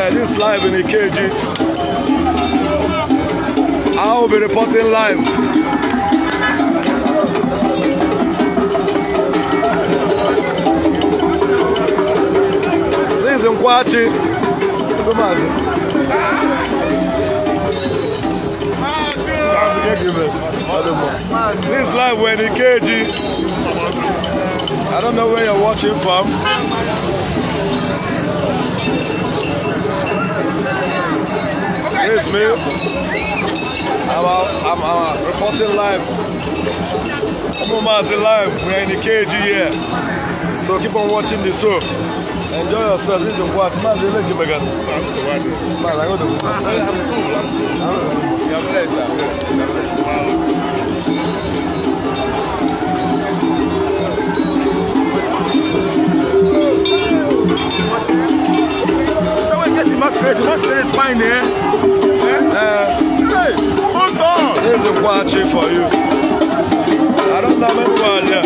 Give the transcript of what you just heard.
Yeah, this is live in Ikeji. I will be reporting live. This is Nkwo Achi. This is live when Ikeji. I don't know where you're watching from. It's me. I'm reporting live. I'm live. We're in Ikeji here. So keep on watching the show. Enjoy yourself. This is Nkwo Achi. Man, they look again. Man, I go to the masquerade fine here. Hey, hold on. This is Nkwo Achi for you. I don't know anyone here.